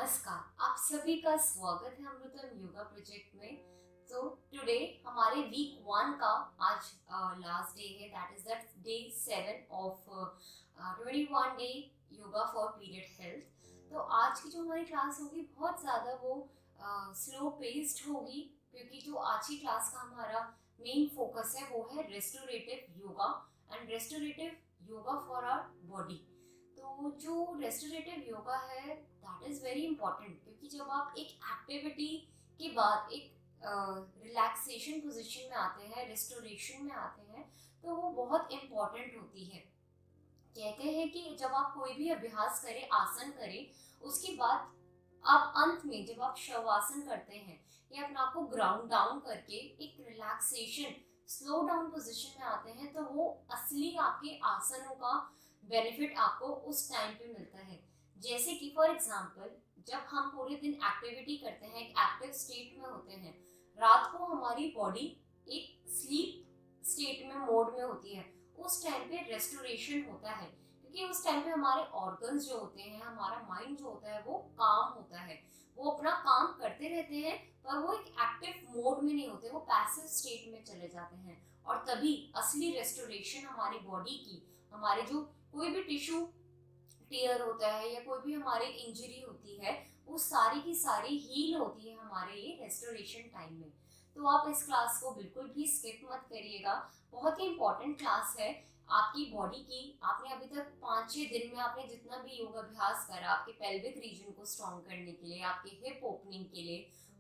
नमस्कार, आप सभी का स्वागत है अमृतम योगा प्रोजेक्ट में। तो टुडे हमारे वीक 1 का आज लास्ट डे है, that is that day 7 of 21 day yoga for period health. तो आज की जो हमारी क्लास होगी बहुत ज़्यादा वो स्लो पेस्ड होगी, क्योंकि जो आज की क्लास का हमारा मेन फोकस है वो है restorative yoga and restorative yoga for our body. तो जो रेस्टोरेटिव योगा है दैट इज़ वेरी इंपॉर्टेंट, क्योंकि जब आप एक एक्टिविटी के बाद एक रिलैक्सेशन पोजीशन में आते हैं, रेस्टोरेशन में आते हैं, तो वो बहुत इम्पॉर्टेंट होती है। कहते हैं कि जब आप कोई भी अभ्यास करें, आसन करें, उसके बाद आप अंत में जब आप शवासन करते हैं या अपने आप को ग्राउंड डाउन करके एक रिलैक्सेशन स्लो डाउन पोजीशन में आते हैं, तो वो असली आपके आसनों का बेनिफिट आपको उस टाइम पे मिलता है। जैसे कि फॉर एग्जांपल, जब हम पूरे दिन एक्टिविटी करते हैं, एक एक्टिव स्टेट में होते हैं, रात को हमारी बॉडी एक स्लीप स्टेट में मोड में होती है, उस टाइम पे रेस्टोरेशन होता है, क्योंकि उस टाइम पे हमारे ऑर्गन्स जो होते हैं, हमारा माइंड जो होता है वो काम होता है, वो अपना काम करते रहते हैं, पर वो एक एक्टिव मोड में नहीं होते, वो पैसिव स्टेट में चले जाते हैं। और तभी असली रेस्टोरेशन हमारी बॉडी की, हमारे जो कोई भी टिश्यू टीयर होता है या कोई भी हमारे इंजरी होती है, वो सारी की सारी हील होती है हमारे ये रेस्टोरेशन टाइम में। तो आप इस क्लास को बिल्कुल भी स्किप मत करिएगा, बहुत ही इंपॉर्टेंट क्लास है आपकी बॉडी की। आपने अभी तक 5-6 दिन में आपने जितना भी योग अभ्यास करा, आपके पेल्विक रीजन को स्ट्रॉन्ग करने के लिए, आपके हिप ओपनिंग के लिए,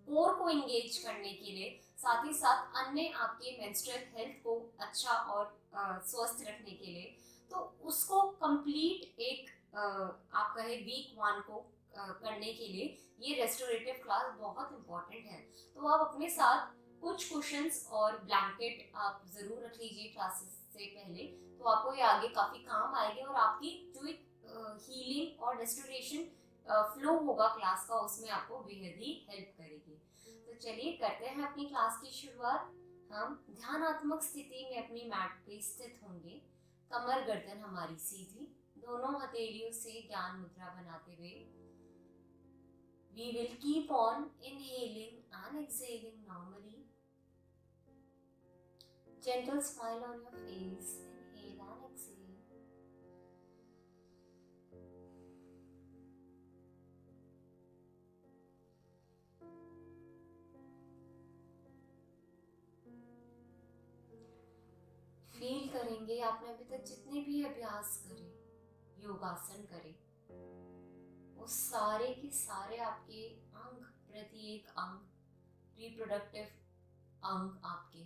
कोर को एंगेज करने के लिए, साथ ही साथ अन्य आपके मेंस्ट्रुअल हेल्थ को अच्छा और स्वस्थ रखने के लिए, तो उसको कंप्लीट एक आप कहे वीक 1 को करने के लिए ये रेस्टोरेटिव क्लास बहुत इंपॉर्टेंट है। तो आप अपने साथ कुछ कुशंस और ब्लैंकेट आप ज़रूर रख लीजिए क्लासेस से पहले, तो आपको ये आगे काफ़ी काम आएगी और आपकी जो एक हीलिंग और रेस्टोरेशन फ्लो होगा क्लास का, उसमें आपको बेहद ही हेल्प करेगी। तो चलिए करते हैं अपनी क्लास की शुरुआत। हम ध्यानात्मक स्थिति में अपनी मैट पे स्थित होंगे, कमर गर्दन हमारी सीधी, दोनों हथेलियों से ज्ञान मुद्रा बनाते हुए we will keep on inhaling and exhaling normally. Gentle smile on your face, inhale and exhale. Feel करेंगे आपने अभी तक जितने भी अभ्यास करे, योगासन करे, वो सारे के सारे आपके अंग, प्रत्येक अंग, रिप्रोडक्टिव अंग आपके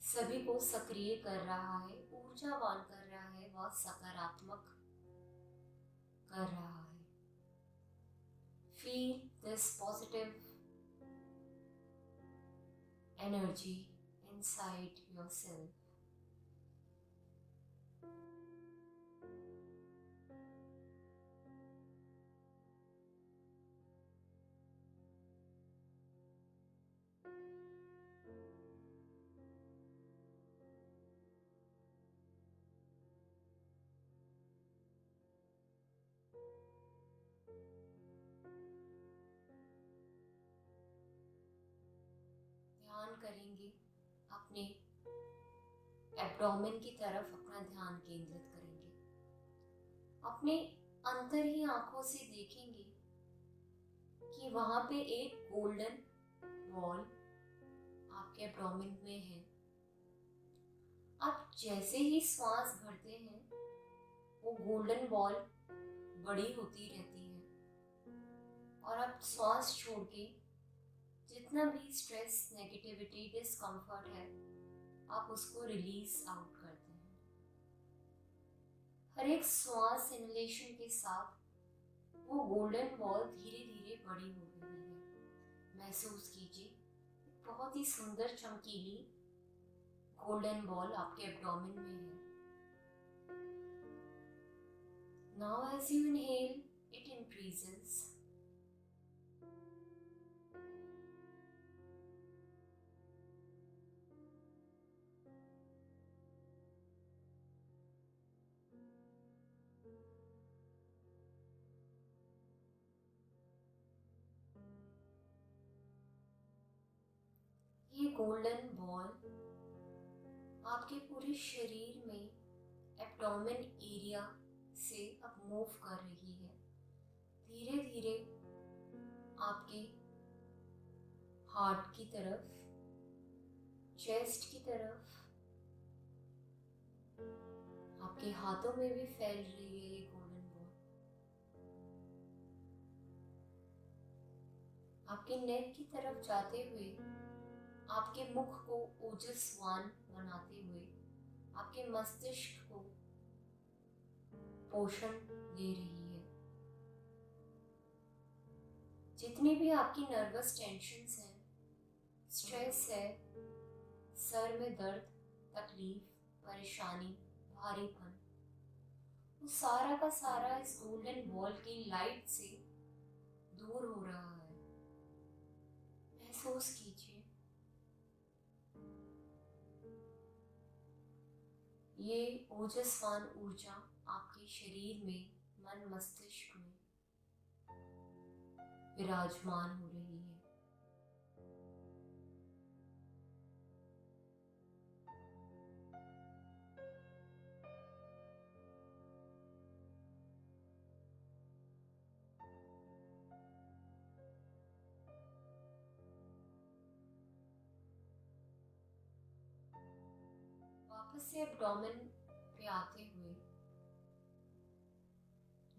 सभी को सक्रिय कर रहा है, ऊर्जावान कर रहा है, वह सकारात्मक कर रहा है। Feel this positive energy inside yourself. ध्यान करेंगे अपने एब्डोमेन की तरफ, अपना ध्यान केंद्रित करेंगे, अपने अंतर ही आंखों से देखेंगे कि वहां पे एक गोल्डन बॉल आपके एब्डोमेन में है। आप जैसे ही श्वास भरते हैं, वो गोल्डन बॉल बड़ी होती रहती है, और आप श्वास छोड़ के जितना भी स्ट्रेस, नेगेटिविटी, डिस्कम्फर्ट है, आप उसको रिलीज आउट करते हैं। हर एक श्वास इनहेलेशन के साथ वो गोल्डन बॉल धीरे धीरे बड़ी हो रही है। महसूस कीजिए, बहुत ही सुंदर चमकीली गोल्डन बॉल आपके एब्डोमेन में है। Now as you inhale, it increases. Golden ball आपके पूरे शरीर में एब्डोमेन एरिया से अब मूव कर रही है। धीरे धीरे आपके हार्ट की तरफ, चेस्ट की तरफ, आपके हाथों में भी फैल रही है ये गोल्डन बॉल। आपके नेक की तरफ जाते हुए, आपके मुख को ओजस्वान बनाते हुए, आपके मस्तिष्क को पोषण दे रही है। जितनी भी आपकी नर्वस टेंशन्स हैं, स्ट्रेस है, सर में दर्द, तकलीफ, परेशानी, भारीपन, वो सारा का सारा इस गोल्डन बॉल की लाइट से दूर हो रहा है। महसूस कीजिए ये ओजस्वान ऊर्जा आपके शरीर में, मन मस्तिष्क में विराजमान हो रही है। वापस से एब्डोमेन पे आते हुए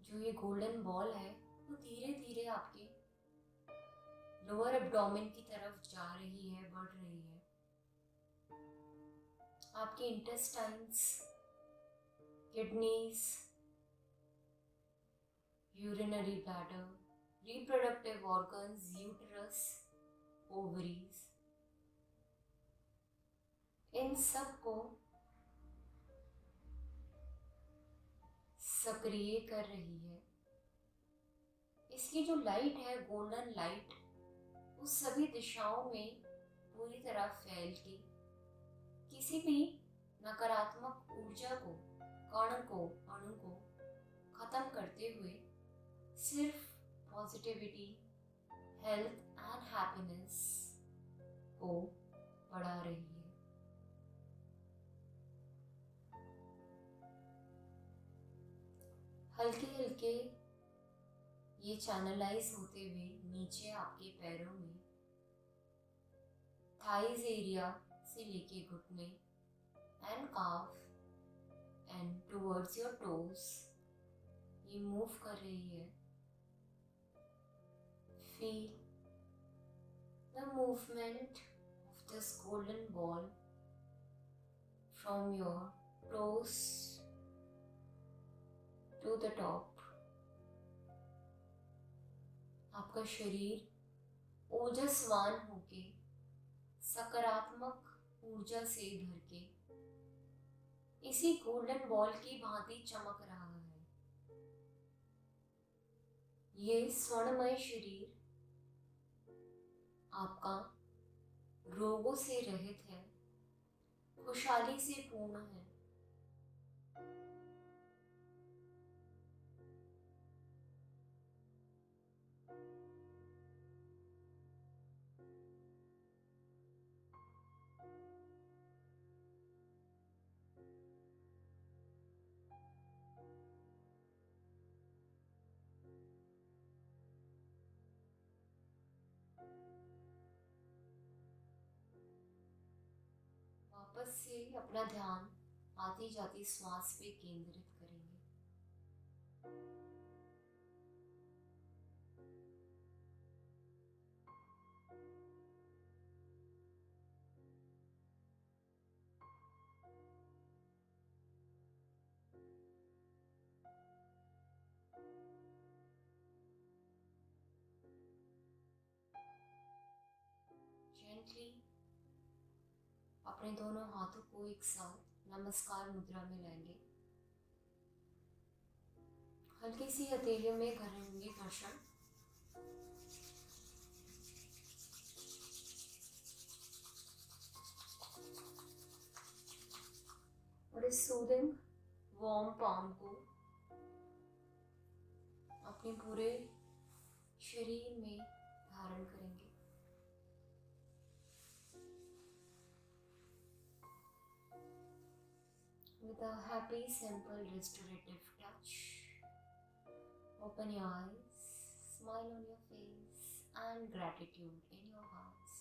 जो ये गोल्डन बॉल है वो धीरे धीरे आपके लोअर एब्डोमेन की तरफ जा रही है, बढ़ रही है। आपके intestines, kidneys, urinary bladder, reproductive organs, uterus, ovaries, इन सब को सक्रिय कर रही है। इसकी जो लाइट है, गोल्डन लाइट, उस सभी दिशाओं में पूरी तरह फैल के किसी भी नकारात्मक ऊर्जा को, कण को, अणु को खत्म करते हुए सिर्फ पॉजिटिविटी, हेल्थ एंड हैप्पीनेस को बढ़ा रही है। हल्के हल्के ये चैनलाइज होते हुए नीचे आपके पैरों में, थाइज एरिया से लेके घुटने and calf and towards your toes ये मूव कर रही है। Feel the movement of this golden ball from your toes to the top. आपका शरीर ओजस्वान होके, सकारात्मक ऊर्जा से भर के इसी गोल्डन बॉल की भांति चमक रहा है। ये स्वर्णमय शरीर आपका रोगों से रहित है, खुशहाली से पूर्ण है। वापस से अपना ध्यान आती जाती श्वास पे केंद्रित करेंगे। जेंटली अपने दोनों हाथों को एक साथ नमस्कार मुद्रा में लाएंगे। हल्की सी हथेलियों में करेंगे घर्षण। और इस सूदिंग वार्म पाम को अपने पूरे शरीर में धारण करेंगे। with a happy, simple, restorative touch. Open your eyes, smile on your face, and gratitude in your hearts.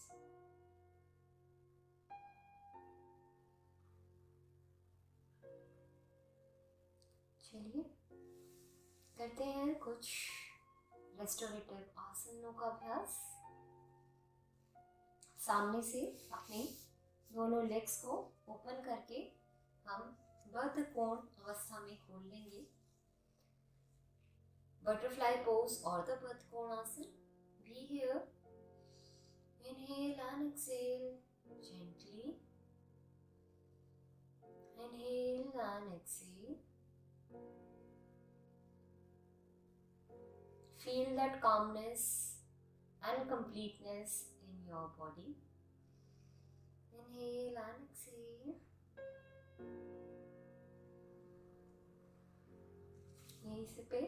चलिए करते हैं कुछ रेस्टोरेटिव आसनों का अभ्यास। सामने से अपने दोनों लेग्स को ओपन करके हम बद्ध कोण अवस्था में खोल लेंगे। बटरफ्लाई पोज और द बद्ध कोण आसन। Be here. Inhale and exhale gently. Inhale and exhale. Feel that calmness and completeness in your body. Inhale and exhale. यहीं से पे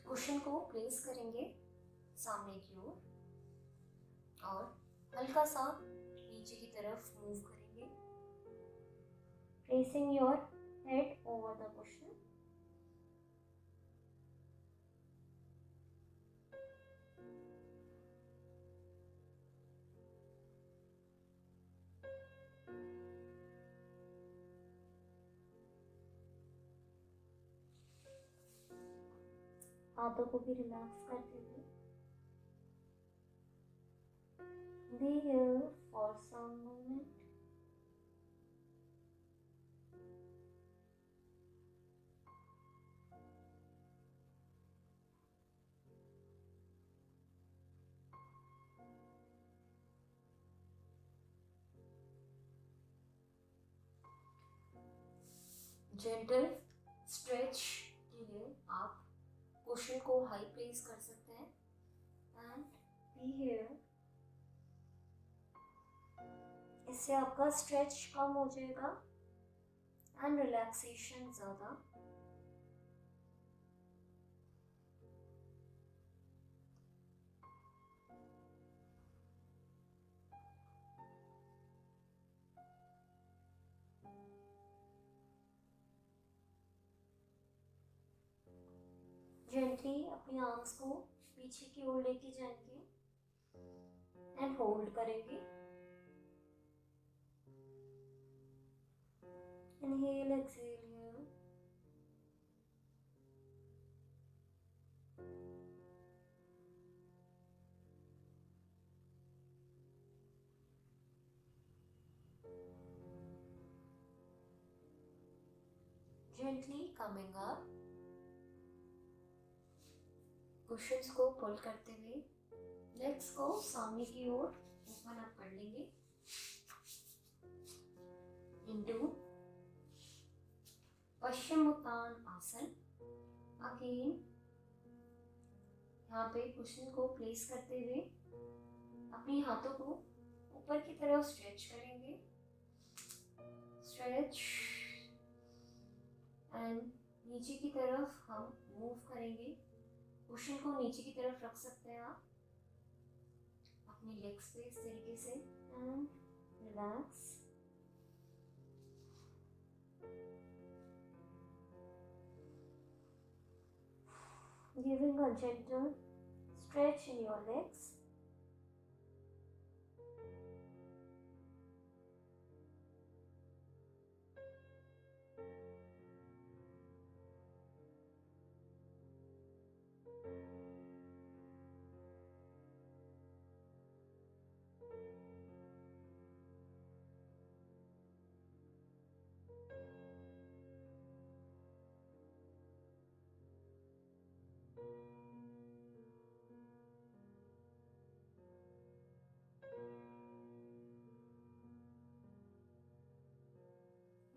कुशन को प्लेस करेंगे सामने की ओर और हल्का सा नीचे की तरफ मूव करेंगे। Placing your head over the cushion. हाथों को भी रिलैक्स करते हुए be here for some moment. Gentle stretch के लिए आप कुशन को हाई प्लेस कर सकते हैं एंड बी हियर। इससे आपका स्ट्रेच कम हो जाएगा एंड रिलैक्सेशन ज़्यादा। जेंटली अपनी आर्म्स को पीछे की ओर लेके जाएंगे एंड होल्ड करेंगे। Inhale exhale here. Gently coming up, cushions को पुल करते हुए लेग्स को सामने की ओर ओपन अप कर लेंगे इनटू पश्चिमोत्तान आसन। अगेन यहाँ पे कुशन को प्लेस करते हुए अपने हाथों को ऊपर की तरफ स्ट्रेच करेंगे। स्ट्रेच एंड नीचे की तरफ हम मूव करेंगे। कुशन को नीचे की तरफ रख सकते हैं आप अपने लेग्स पे इस तरीके से and relax. Giving a gentle stretch in your legs.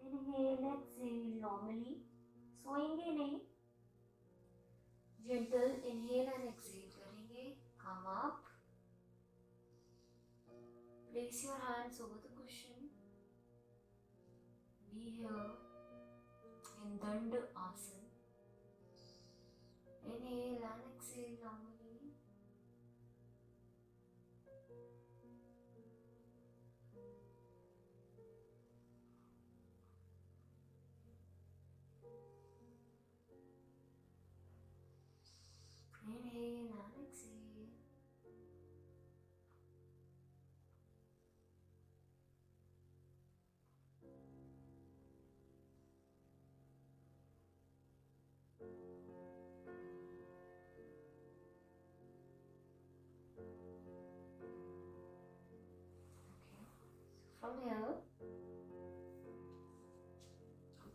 Inhale, exhale normally. सोएंगे नहीं, gentle inhale and exhale करेंगे। Come up. Place your hands over the cushion. Be here in Danda Asana. Inhale and exhale normally.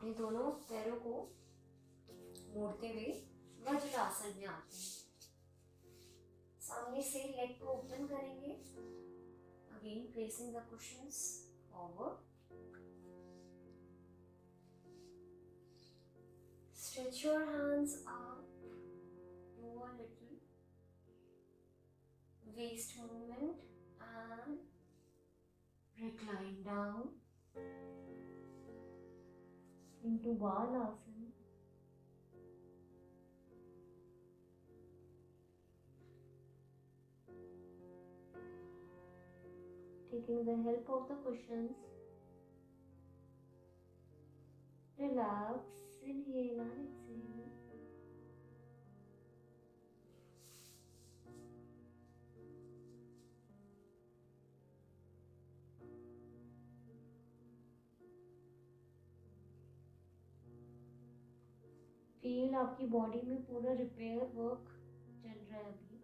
अपने दोनों पैरों को मोड़ते हुए वज्रासन में आते हैं। सामने से लेग को ओपन करेंगे, again placing the cushions forward. Stretch your hands up, do a little waist movement and recline down into Balasana. Taking the help of the cushions, relax, inhale and exhale. Feel आपकी body में पूरा repair work चल रहा है अभी.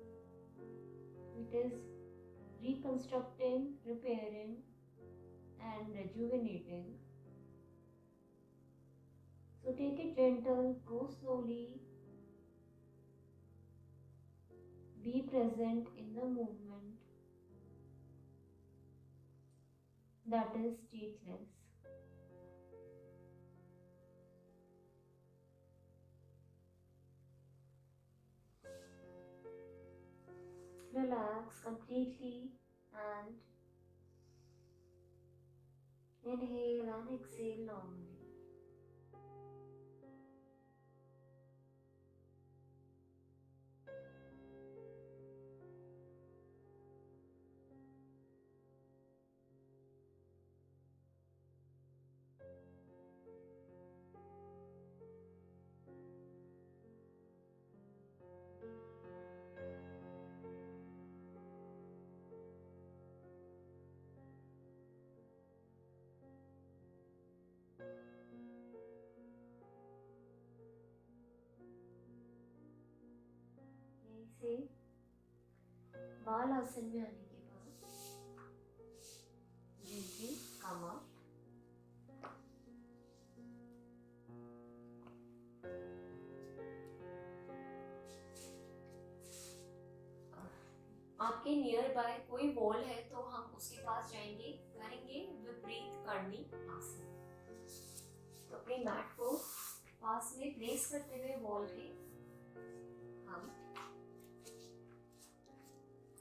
It is reconstructing, repairing and rejuvenating. So take it gentle, go slowly, be present in the movement that is stateless. Relax completely and inhale and exhale normally. से बालासन में आने के बाद gently come up. आपके नियर बाय कोई wall है तो हम उसके पास जाएंगे, करेंगे विपरीत करणी आसन. तो अपनी मैट को पास में प्लेस करते हुए वॉल के हम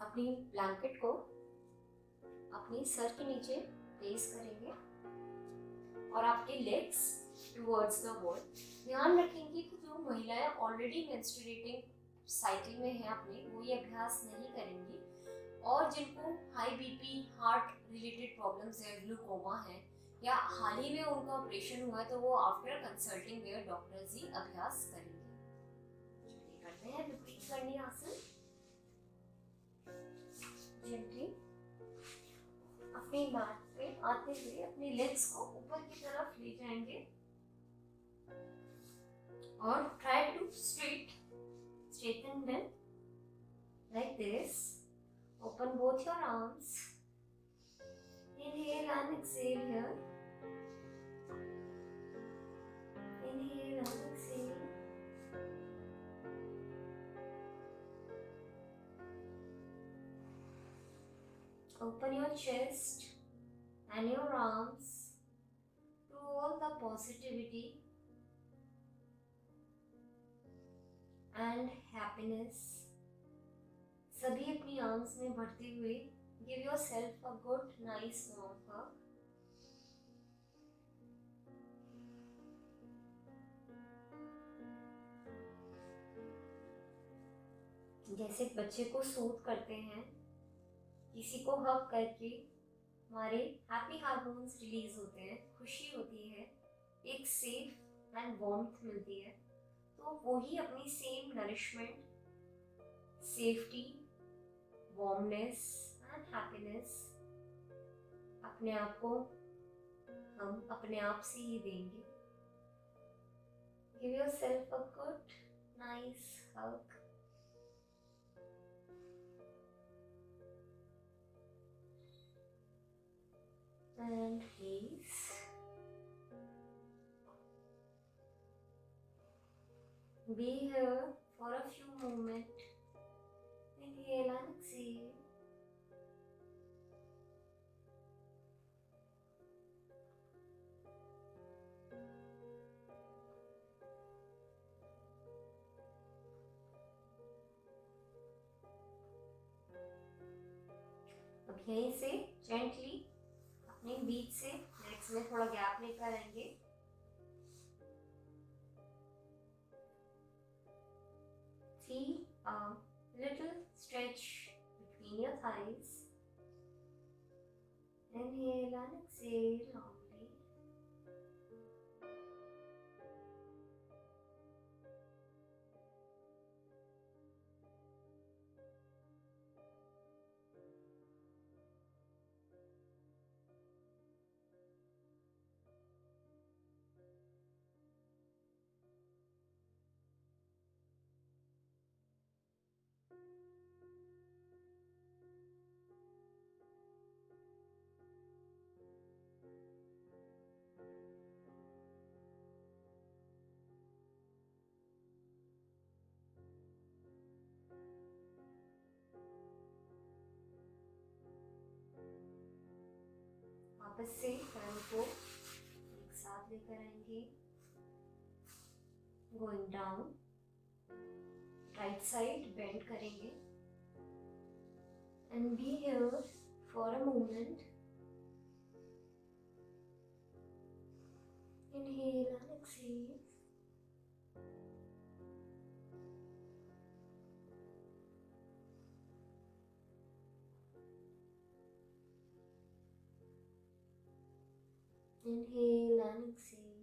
अपनी ब्लैंकेट को अपनी सर के नीचे प्लेस करेंगे और आपके लेग्स टुवर्ड्स द वॉल. ध्यान रखेंगे कि जो महिलाएं ऑलरेडी मेंस्ट्रुएटिंग साइकिल में है अपने, वो ये अभ्यास नहीं करेंगी. और जिनको high BP, heart related problems है, ग्लूकोमा है या हाल ही में उनका ऑपरेशन हुआ है, तो वो आफ्टर कंसल्टिंग देयर डॉक्टर्स ही अभ्यास करेंगे. चलिए करते हैं विपरीत करणी आसन. जेंटली अपनी मैट पे आते हुए अपने लेग्स को ऊपर की तरफ ले जाएंगे और try to straighten them like this. Open both your arms. Inhale and exhale here. Inhale and exhale. Open your chest and your arms to all the positivity and happiness. सभी अपनी आर्म्स में भरते हुए give yourself a good nice warm hug. जैसे बच्चे को सूद करते हैं, किसी को हग करके हमारे हैप्पी हार्मोन्स रिलीज होते हैं, खुशी होती है, एक सेफ एंड वार्मथ मिलती है. तो वही अपनी same nourishment, safety, warmness and happiness अपने आप को हम अपने आप से ही देंगे. Give yourself a good nice hug. And release. Be here for a few moments. Inhale and exhale. अब यहीं से जेंटली अपने बीच से लेग्स में थोड़ा गैप लेकर आएंगे. Feel a little stretch between your thighs. Inhale and exhale loudly. वापस से पैरों को एक साथ लेकर आएंगे. Going down. Right side bend करेंगे. And be here for a moment. Inhale and exhale. Inhale and exhale.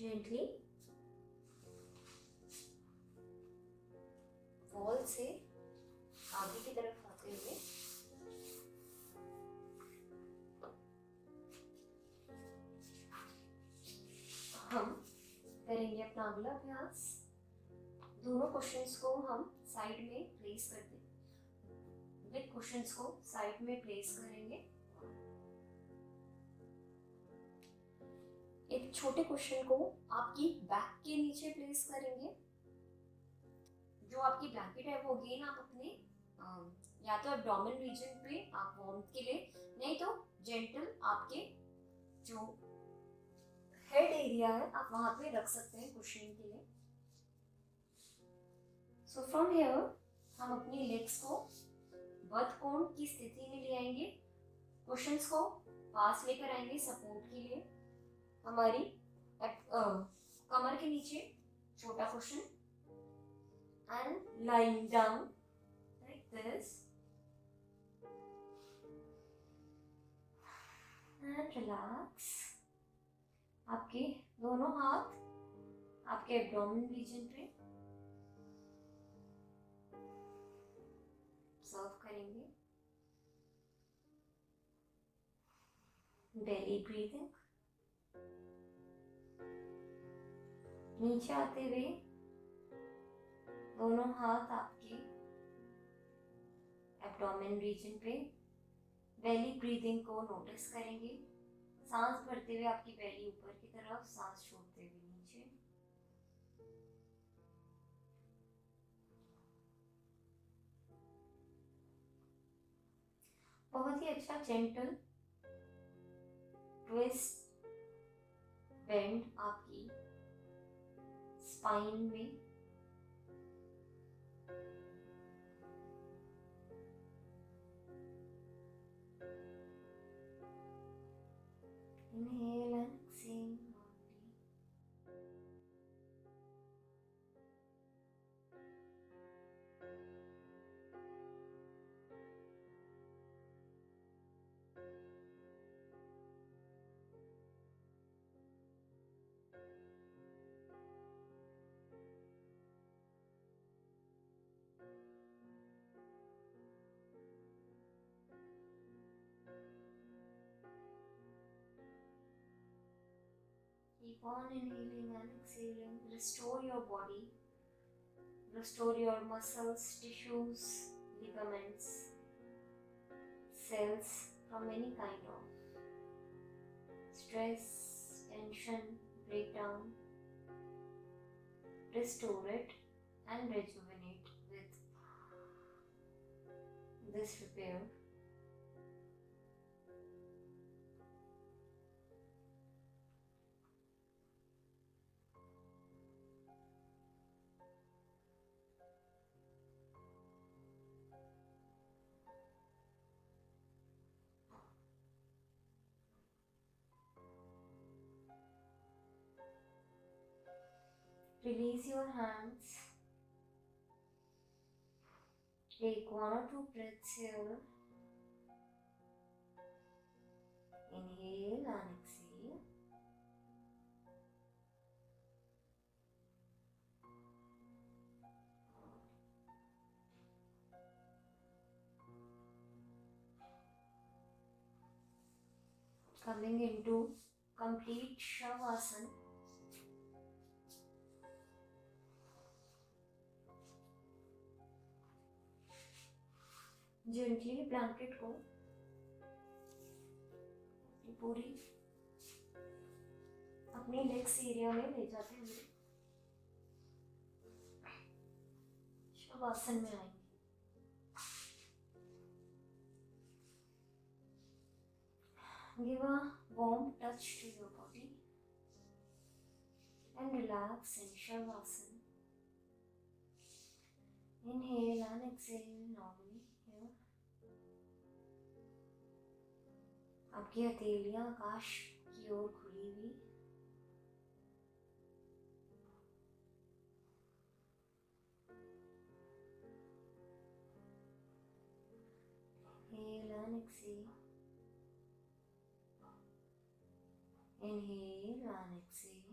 Gently wall से आगे की तरफ आते हुए हम करेंगे अपना अगला अभ्यास. दोनों क्वेश्चंस को हम साइड में प्लेस कर देंगे. विद क्वेश्चंस को साइड में प्लेस करेंगे. एक छोटे क्वेश्चन को आपकी बैक के नीचे प्लेस करेंगे. जो आपकी ब्लैंकेट है वो अगेन आप अपने या तो एब्डोमेन रीजन पे आप वार्मथ के लिए, नहीं तो जेंटल आपके जो हेड एरिया है आप वहां पे रख सकते हैं क्वेश्चन के लिए. सो फ्रॉम हियर हम अपनी लेग्स को बद्ध कोण की स्थिति में ले आएंगे. क्वेश्चंस को पास लेकर आएंगे सपोर्ट के लिए. हमारी कमर के नीचे छोटा question and lying down like this and relax. आपके दोनों हाथ आपके एब्डोमेन रीजन पे सर्व करेंगे. Belly breathing. नीचे आते हुए दोनों हाथ आपके एब्डोमेन रीजन पे बेली ब्रीदिंग को नोटिस करेंगे. सांस भरते हुए आपकी बेली ऊपर की तरफ, सांस छोड़ते हुए नीचे. बहुत ही अच्छा जेंटल ट्विस्ट बेंड आपकी स्पाइन में. Inhale and exhale loudly. Keep on inhaling and exhaling. Restore your body. Restore your muscles, tissues, ligaments, cells from any kind of stress, tension, breakdown. Restore it and rejuvenate with this repair. Release your hands. Take 1 or 2 breaths here. Inhale and exhale. Coming into complete Shavasana. Gently blanket को पूरी अपनी legs area में ले जाते हुए शवासन में आएंगे. Give a warm touch to your body and relax in Shavasana. Inhale and exhale normally here. आपकी हथेलियां आकाश की ओर खुली हुई. Inhale and exhale. Inhale and exhale.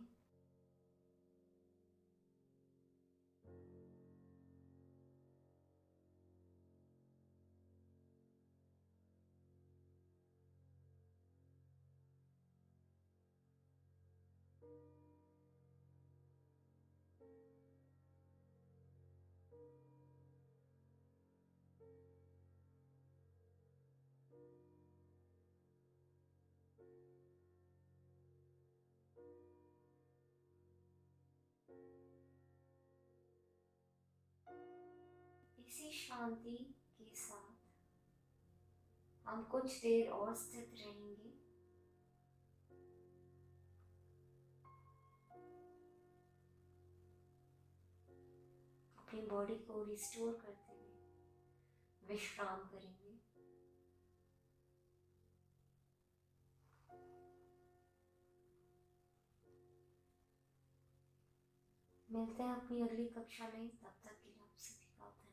इसी शांति के साथ हम कुछ देर और स्थित रहेंगे. अपनी बॉडी को रिस्टोर करते हुए विश्राम करेंगे. मिलते हैं अपनी अगली कक्षा में. तब तक के लिए आप सभी का धन्यवाद.